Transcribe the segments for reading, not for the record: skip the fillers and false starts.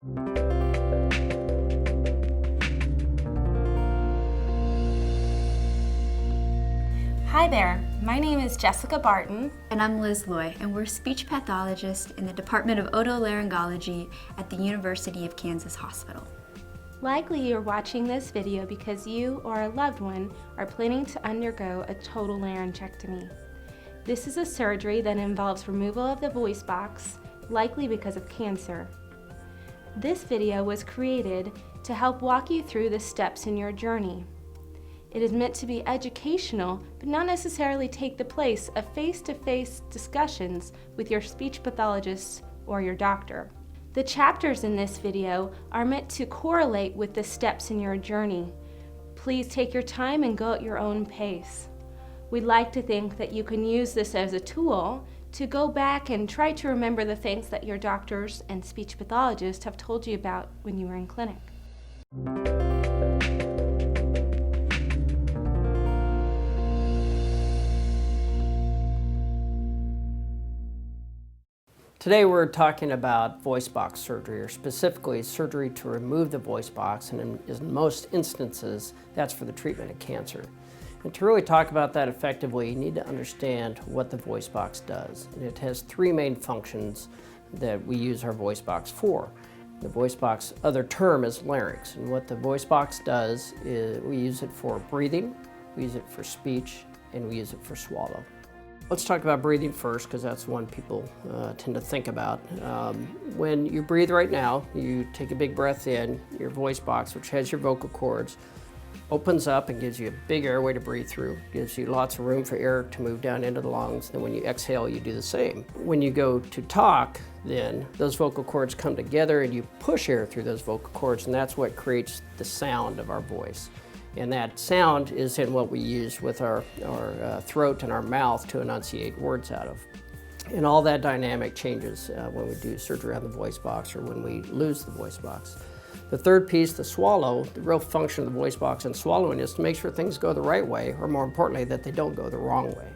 Hi there, my name is Jessica Barton. And I'm Liz Loy, and we're speech pathologists in the Department of Otolaryngology at the University of Kansas Hospital. Likely you're watching this video because you or a loved one are planning to undergo a total laryngectomy. This is a surgery that involves removal of the voice box, likely because of cancer. This video was created to help walk you through the steps in your journey. It is meant to be educational, but not necessarily take the place of face-to-face discussions with your speech pathologist or your doctor. The chapters in this video are meant to correlate with the steps in your journey. Please take your time and go at your own pace. We'd like to think that you can use this as a tool to go back and try to remember the things that your doctors and speech pathologists have told you about when you were in clinic. Today we're talking about voice box surgery, or specifically surgery to remove the voice box, and in most instances, that's for the treatment of cancer. And to really talk about that effectively, you need to understand what the voice box does. And it has three main functions that we use our voice box for. The voice box, other term is larynx, and what the voice box does is we use it for breathing, we use it for speech, and we use it for swallow. Let's talk about breathing first, because that's one people tend to think about. When you breathe right now, you take a big breath in, your voice box, which has your vocal cords, opens up and gives you a big airway to breathe through, gives you lots of room for air to move down into the lungs. Then when you exhale, you do the same. When you go to talk, then those vocal cords come together and you push air through those vocal cords, and that's what creates the sound of our voice. And that sound is in what we use with our throat and our mouth to enunciate words out of. And all that dynamic changes when we do surgery on the voice box or when we lose the voice box. The third piece, the swallow, the real function of the voice box and swallowing is to make sure things go the right way, or more importantly, that they don't go the wrong way.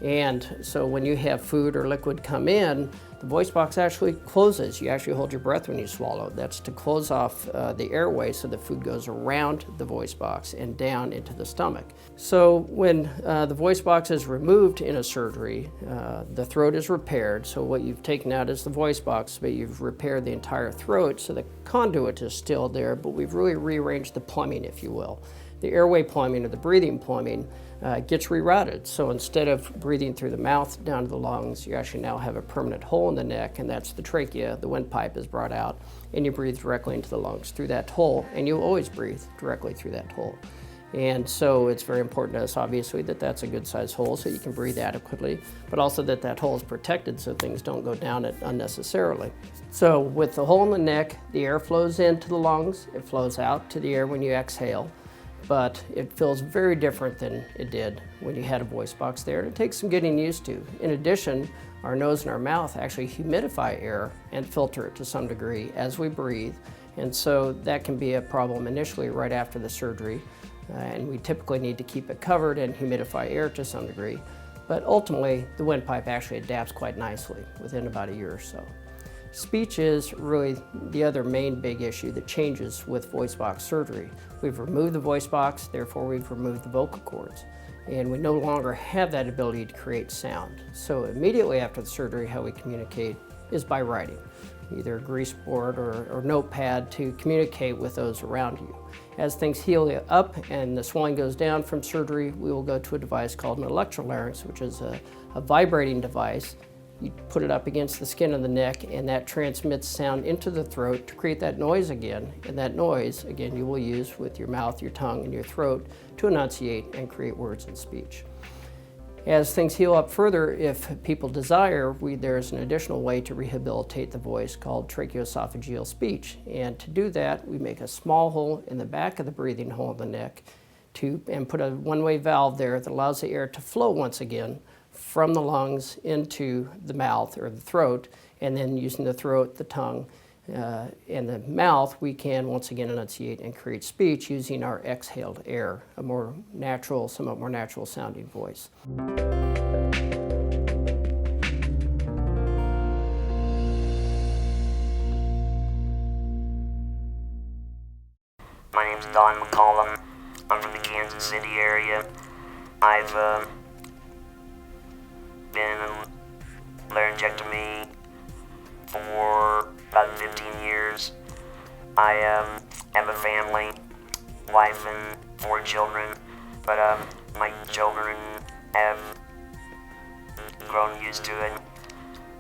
And so when you have food or liquid come in, the voice box actually closes. You actually hold your breath when you swallow. That's to close off the airway so the food goes around the voice box and down into the stomach. So when the voice box is removed in a surgery, the throat is repaired. So what you've taken out is the voice box, but you've repaired the entire throat, so the conduit is still there, but we've really rearranged the plumbing, if you will. The airway plumbing or the breathing plumbing gets rerouted. So instead of breathing through the mouth down to the lungs, you actually now have a permanent hole in the neck, and that's the trachea. The windpipe is brought out, and you breathe directly into the lungs through that hole, and you always breathe directly through that hole. And so it's very important to us, obviously, that that's a good sized hole so you can breathe adequately, but also that that hole is protected so things don't go down it unnecessarily. So with the hole in the neck, the air flows into the lungs, it flows out to the air when you exhale, but it feels very different than it did when you had a voice box there, and it takes some getting used to. In addition, our nose and our mouth actually humidify air and filter it to some degree as we breathe, and so that can be a problem initially right after the surgery, and we typically need to keep it covered and humidify air to some degree, but ultimately the windpipe actually adapts quite nicely within about a year or so. Speech is really the other main big issue that changes with voice box surgery. We've removed the voice box, therefore we've removed the vocal cords, and we no longer have that ability to create sound. So immediately after the surgery, how we communicate is by writing, either a grease board or notepad to communicate with those around you. As things heal up and the swelling goes down from surgery, we will go to a device called an electrolarynx, which is a vibrating device. You put it up against the skin of the neck, and that transmits sound into the throat to create that noise again. And that noise, again, you will use with your mouth, your tongue, and your throat to enunciate and create words and speech. As things heal up further, if people desire, there's an additional way to rehabilitate the voice called tracheoesophageal speech. And to do that, we make a small hole in the back of the breathing hole in the neck and put a one-way valve there that allows the air to flow once again from the lungs into the mouth or the throat, and then using the throat, the tongue, and the mouth, we can once again enunciate and create speech using our exhaled air, a more natural, somewhat more natural sounding voice. My name's Don McCollum. I'm from the Kansas City area. I've been in laryngectomy for about 15 years. I have a family, wife and 4 children, but my children have grown used to it.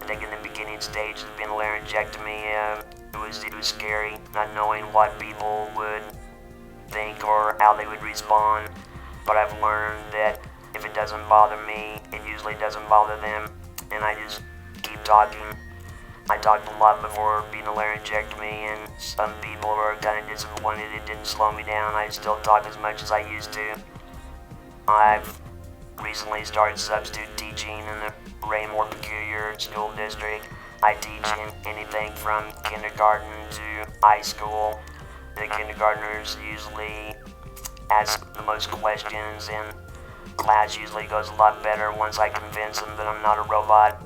I think in the beginning stages of being a laryngectomy, it was scary, not knowing what people would think or how they would respond. But I've learned that if it doesn't bother me, it usually doesn't bother them, and I just keep talking. I talked a lot before being a laryngectomy, and some people were kind of disappointed it didn't slow me down. I still talk as much as I used to. I've recently started substitute teaching in the Raymore Peculiar School District. I teach anything from kindergarten to high school. The kindergartners usually ask the most questions, and class usually goes a lot better once I convince them that I'm not a robot.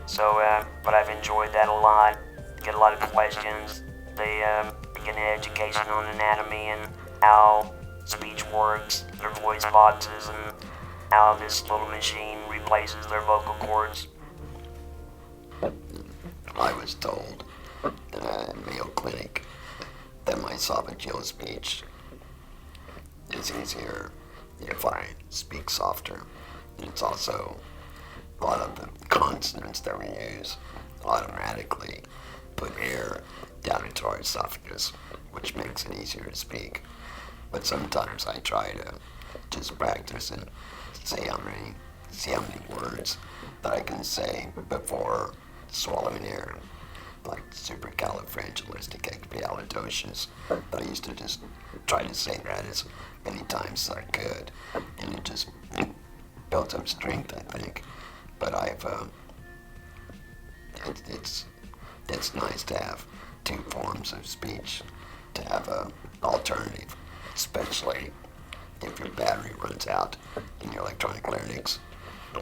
So, but I've enjoyed that a lot. Get a lot of questions. They get an education on anatomy and how speech works, their voice boxes, and how this little machine replaces their vocal cords. I was told at Mayo Clinic that my esophageal speech is easier if I speak softer. It's also a lot of the consonants that we use automatically put air down into our esophagus, which makes it easier to speak. But sometimes I try to just practice and see how many words that I can say before swallowing air, like supercalifragilisticexpialidocious. But I used to just try to say that as many times as I could, and it just built up strength, I think. But it's nice to have 2 forms of speech, to have an alternative, especially if your battery runs out in your electronic larynx,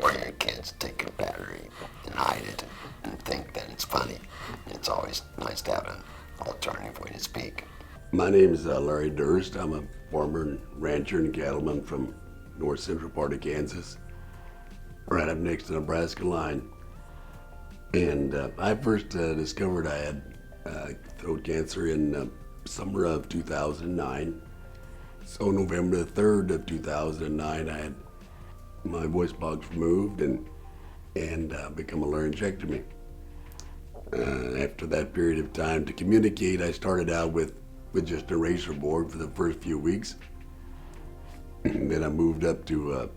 or your kids take a battery and hide it and think that it's funny. It's always nice to have an alternative way to speak. My name is Larry Durst. I'm a farmer, rancher, and cattleman from north central part of Kansas, right up next to the Nebraska line. And I first discovered I had throat cancer in summer of 2009. So November the 3rd of 2009, I had my voice box removed and become a laryngectomy. After that period of time to communicate, I started out with just a razor board for the first few weeks. And then I moved up to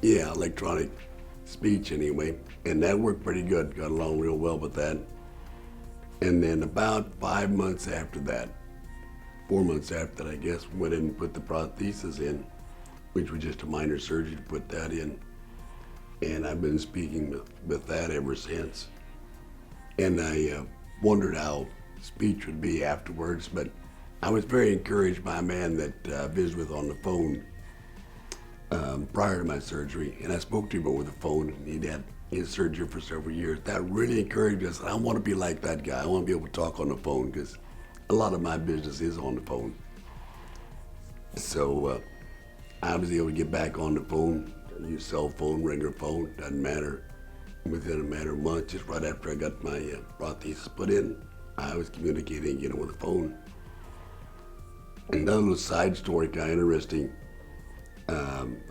electronic speech anyway. And that worked pretty good, got along real well with that. And then about 5 months after that, 4 months after that, I guess, went in and put the prosthesis in, which was just a minor surgery to put that in. And I've been speaking with that ever since. And I wondered how speech would be afterwards, but I was very encouraged by a man that I visited with on the phone prior to my surgery, and I spoke to him over the phone. He'd had his surgery for several years. That really encouraged us. I want to be like that guy. I want to be able to talk on the phone because a lot of my business is on the phone. So I was able to get back on the phone, use cell phone, regular phone, doesn't matter. Within a matter of months, just right after I got my prosthesis put in, I was communicating again over the phone. Another little side story, kind of interesting.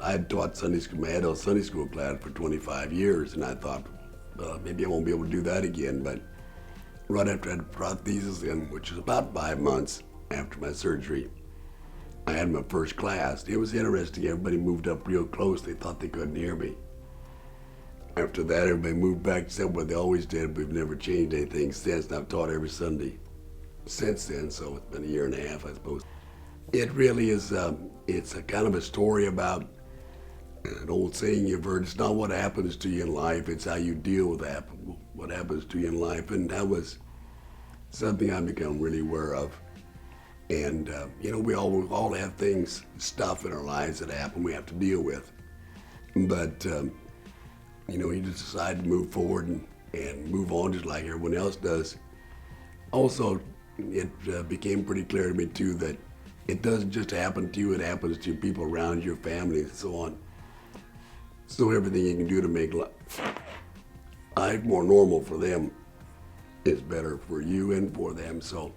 I had taught Sunday school, my adult Sunday school class for 25 years, and I thought, well, maybe I won't be able to do that again. But right after I had the prosthesis in, which was about 5 months after my surgery, I had my first class. It was interesting. Everybody moved up real close. They thought they couldn't hear me. After that, everybody moved back, said what they always did. We've never changed anything since, and I've taught every Sunday since then, so it's been a year and a half, I suppose. It really is, it's a kind of a story about an old saying you've heard, it's not what happens to you in life, it's how you deal with what happens to you in life. And that was something I've become really aware of. And, we all have things, stuff in our lives that happen we have to deal with. But, you just decide to move forward and move on just like everyone else does. Also, it became pretty clear to me too that it doesn't just happen to you, it happens to people around your family and so on. So everything you can do to make life more normal for them is better for you and for them. So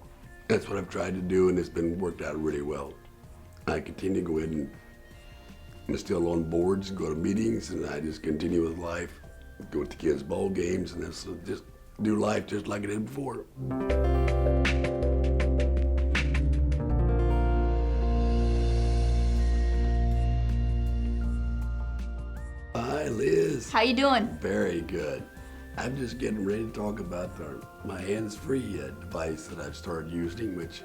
that's what I've tried to do, and it's been worked out really well. I continue to go in and still on boards, go to meetings, and I just continue with life, go to kids' ball games, and just do life just like I did before. Hi, Liz. How you doing? Very good. I'm just getting ready to talk about my hands-free device that I've started using, which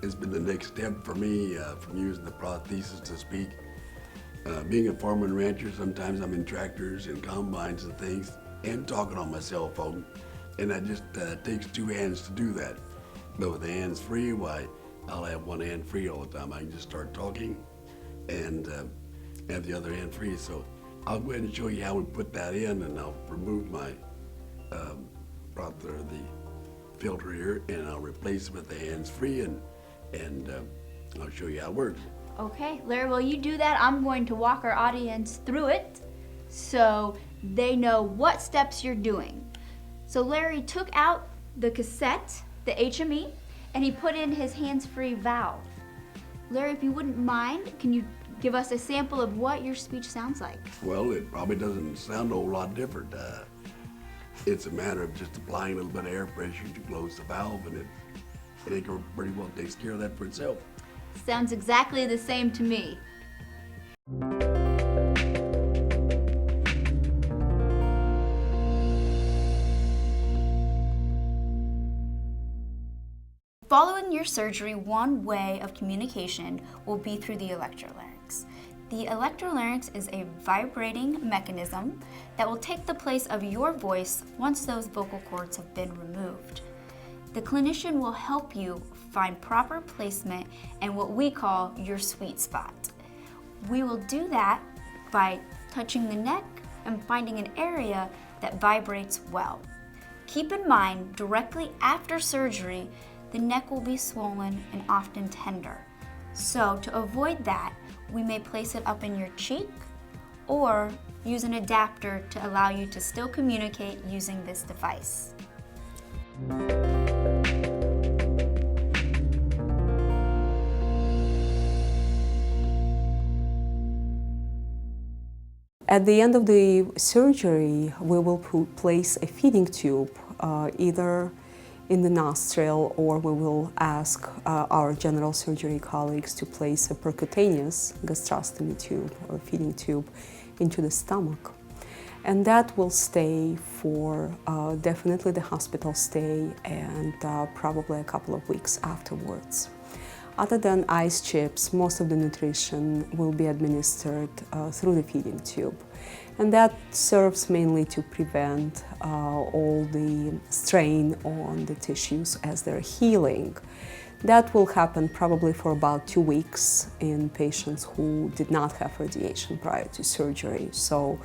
has been the next step for me from using the prosthesis to speak. Being a farmer and rancher, sometimes I'm in tractors and combines and things and talking on my cell phone, and that just takes two hands to do that. But with the hands free, why, I'll have one hand free all the time. I can just start talking and have the other hand free. So I'll go ahead and show you how we put that in, and I'll remove my the filter here, and I'll replace it with the hands free, and I'll show you how it works. Okay, Larry, while you do that, I'm going to walk our audience through it so they know what steps you're doing. So Larry took out the cassette, the HME, and he put in his hands-free valve. Larry, if you wouldn't mind, can you give us a sample of what your speech sounds like? Well, it probably doesn't sound a whole lot different. It's a matter of just applying a little bit of air pressure to close the valve, and it pretty well takes care of that for itself. Sounds exactly the same to me. Following your surgery, one way of communication will be through the electrolarynx. The electrolarynx is a vibrating mechanism that will take the place of your voice once those vocal cords have been removed. The clinician will help you find proper placement and what we call your sweet spot. We will do that by touching the neck and finding an area that vibrates well. Keep in mind, directly after surgery, the neck will be swollen and often tender. So to avoid that, we may place it up in your cheek or use an adapter to allow you to still communicate using this device. At the end of the surgery, we will place a feeding tube either in the nostril, or we will ask our general surgery colleagues to place a percutaneous gastrostomy tube or feeding tube into the stomach. And that will stay for definitely the hospital stay and probably a couple of weeks afterwards. Other than ice chips, most of the nutrition will be administered through the feeding tube. And that serves mainly to prevent all the strain on the tissues as they're healing. That will happen probably for about 2 weeks in patients who did not have radiation prior to surgery. So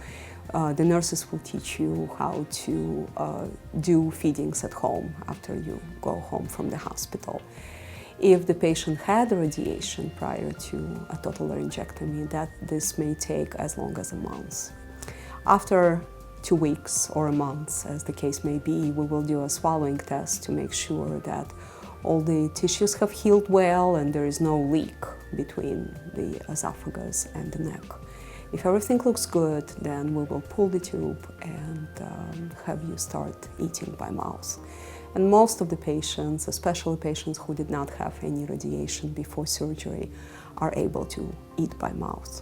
the nurses will teach you how to do feedings at home after you go home from the hospital. If the patient had radiation prior to a otolaryngectomy, this may take as long as a month. After 2 weeks or a month, as the case may be, we will do a swallowing test to make sure that all the tissues have healed well and there is no leak between the esophagus and the neck. If everything looks good, then we will pull the tube and have you start eating by mouth. And most of the patients, especially patients who did not have any radiation before surgery, are able to eat by mouth.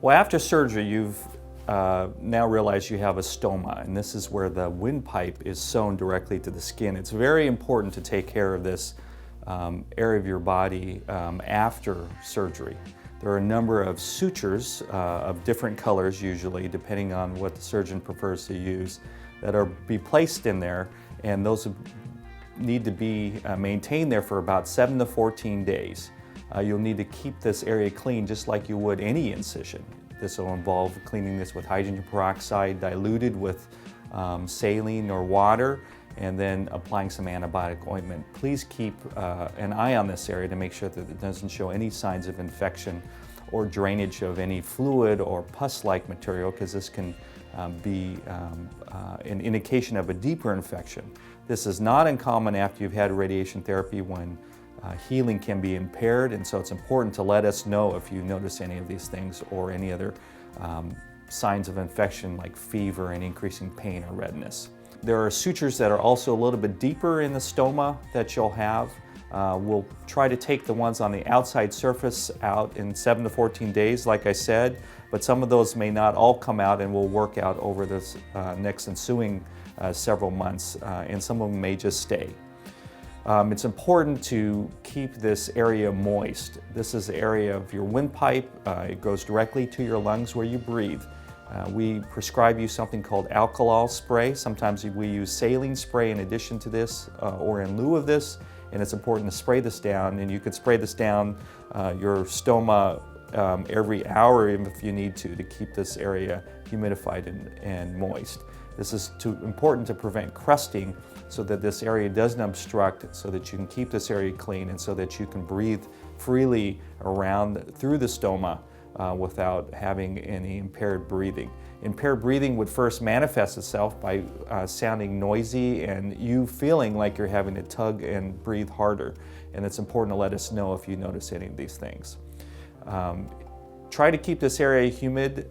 Well, after surgery, you've now realized you have a stoma, and this is where the windpipe is sewn directly to the skin. It's very important to take care of this area of your body after surgery. There are a number of sutures of different colors, usually, depending on what the surgeon prefers to use, that are be placed in there, and those need to be maintained there for about 7 to 14 days. You'll need to keep this area clean just like you would any incision. This will involve cleaning this with hydrogen peroxide diluted with saline or water, and then applying some antibiotic ointment. Please keep an eye on this area to make sure that it doesn't show any signs of infection or drainage of any fluid or pus-like material, because this can be an indication of a deeper infection. This is not uncommon after you've had radiation therapy when healing can be impaired, and so it's important to let us know if you notice any of these things or any other signs of infection like fever and increasing pain or redness. There are sutures that are also a little bit deeper in the stoma that you'll have. We'll try to take the ones on the outside surface out in 7 to 14 days, like I said, but some of those may not all come out and will work out over this next ensuing several months, and some of them may just stay. It's important to keep this area moist. This is the area of your windpipe. It goes directly to your lungs where you breathe. We prescribe you something called alcohol spray. Sometimes we use saline spray in addition to this or in lieu of this, and it's important to spray this down, and you can spray this down your stoma every hour if you need to keep this area humidified and moist. This is important to prevent crusting so that this area doesn't obstruct, so that you can keep this area clean and so that you can breathe freely around through the stoma without having any impaired breathing. Impaired breathing would first manifest itself by sounding noisy and you feeling like you're having to tug and breathe harder. And it's important to let us know if you notice any of these things. Try to keep this area humid.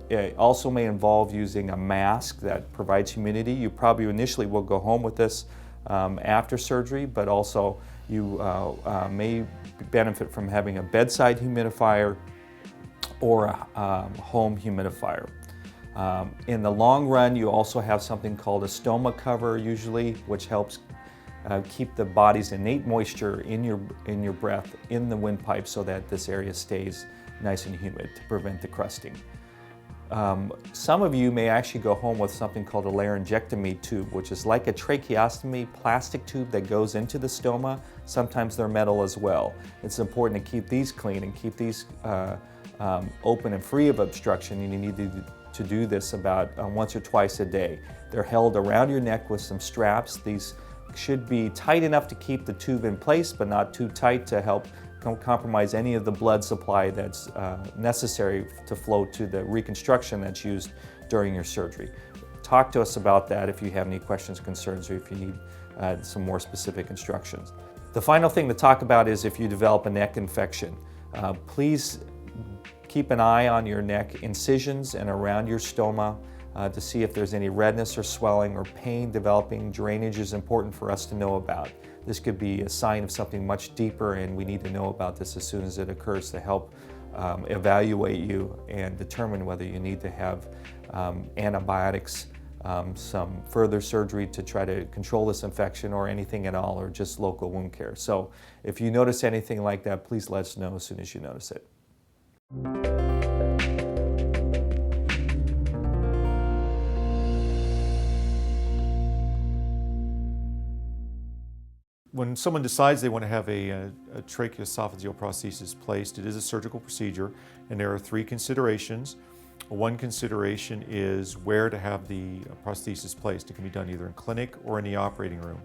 It also may involve using a mask that provides humidity. You probably initially will go home with this after surgery, but also you may benefit from having a bedside humidifier or a home humidifier. In the long run, you also have something called a stoma cover usually, which helps keep the body's innate moisture in your breath in the windpipe so that this area stays nice and humid to prevent the crusting. Some of you may actually go home with something called a laryngectomy tube, which is like a tracheostomy plastic tube that goes into the stoma. Sometimes they're metal as well. It's important to keep these clean and keep these open and free of obstruction, and you need to do this about once or twice a day. They're held around your neck with some straps. These should be tight enough to keep the tube in place, but not too tight to help compromise any of the blood supply that's necessary to flow to the reconstruction that's used during your surgery. Talk to us about that if you have any questions, concerns, or if you need some more specific instructions. The final thing to talk about is if you develop a neck infection. Please keep an eye on your neck incisions and around your stoma to see if there's any redness or swelling or pain developing. Drainage is important for us to know about. This could be a sign of something much deeper, and we need to know about this as soon as it occurs to help evaluate you and determine whether you need to have antibiotics, some further surgery to try to control this infection, or anything at all, or just local wound care. So if you notice anything like that, please let us know as soon as you notice it. When someone decides they want to have a tracheoesophageal prosthesis placed, it is a surgical procedure, and there are 3 considerations. One consideration is where to have the prosthesis placed. It can be done either in clinic or in the operating room.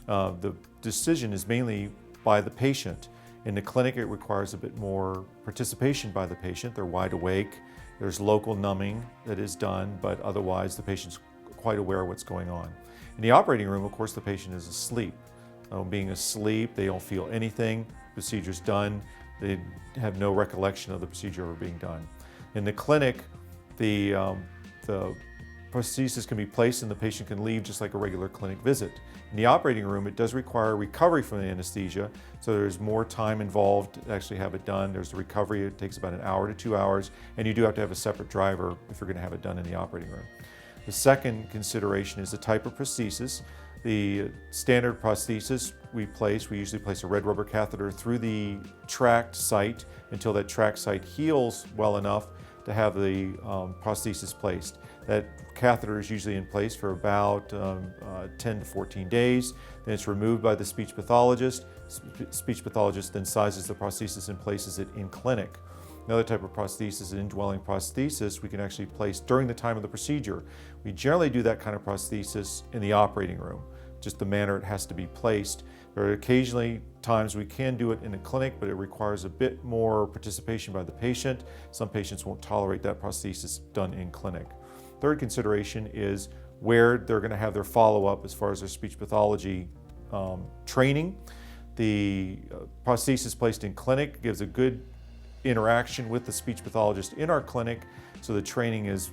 The decision is mainly by the patient. In the clinic, it requires a bit more participation by the patient. They're wide awake. There's local numbing that is done, but otherwise the patient's quite aware of what's going on. In the operating room, of course, the patient is asleep. Being asleep, they don't feel anything. Procedure's done. They have no recollection of the procedure ever being done. In the clinic, the prosthesis can be placed and the patient can leave just like a regular clinic visit. In the operating room, it does require recovery from the anesthesia, so there's more time involved to actually have it done. There's the recovery. It takes about an hour to 2 hours, and you do have to have a separate driver if you're going to have it done in the operating room. The second consideration is the type of prosthesis. The standard prosthesis we usually place a red rubber catheter through the tract site until that tract site heals well enough to have the prosthesis placed. That catheter is usually in place for about 10 to 14 days. Then it's removed by the speech pathologist. Speech pathologist then sizes the prosthesis and places it in clinic. Another type of prosthesis, an indwelling prosthesis, we can actually place during the time of the procedure. We generally do that kind of prosthesis in the operating room, just the manner it has to be placed. There are occasionally times we can do it in a clinic, but it requires a bit more participation by the patient. Some patients won't tolerate that prosthesis done in clinic. Third consideration is where they're going to have their follow-up as far as their speech pathology training. The prosthesis placed in clinic gives a good interaction with the speech pathologist in our clinic, so the training is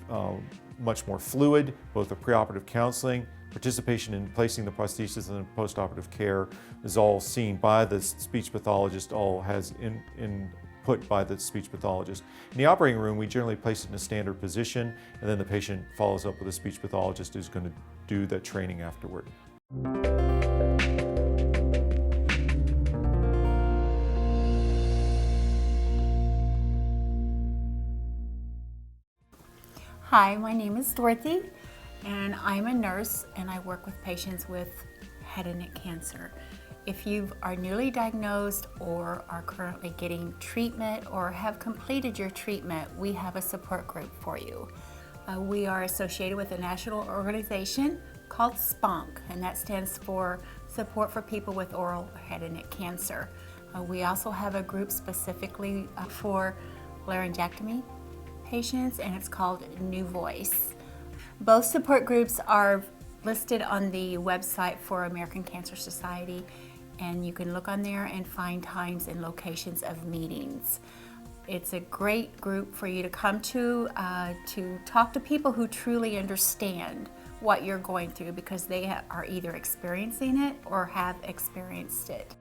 much more fluid, both the preoperative counseling, participation in placing the prosthesis, and the post-operative care is all seen by the speech pathologist, all has input by the speech pathologist. In the operating room, we generally place it in a standard position, and then the patient follows up with a speech pathologist who's going to do that training afterward. Hi, my name is Dorothy, and I'm a nurse, and I work with patients with head and neck cancer. If you are newly diagnosed or are currently getting treatment or have completed your treatment, we have a support group for you. We are associated with a national organization called SPONC, and that stands for Support for People with Oral Head and Neck Cancer. We also have a group specifically for laryngectomy patients, and it's called New Voice. Both support groups are listed on the website for American Cancer Society, and you can look on there and find times and locations of meetings. It's a great group for you to come to talk to people who truly understand what you're going through, because they are either experiencing it or have experienced it.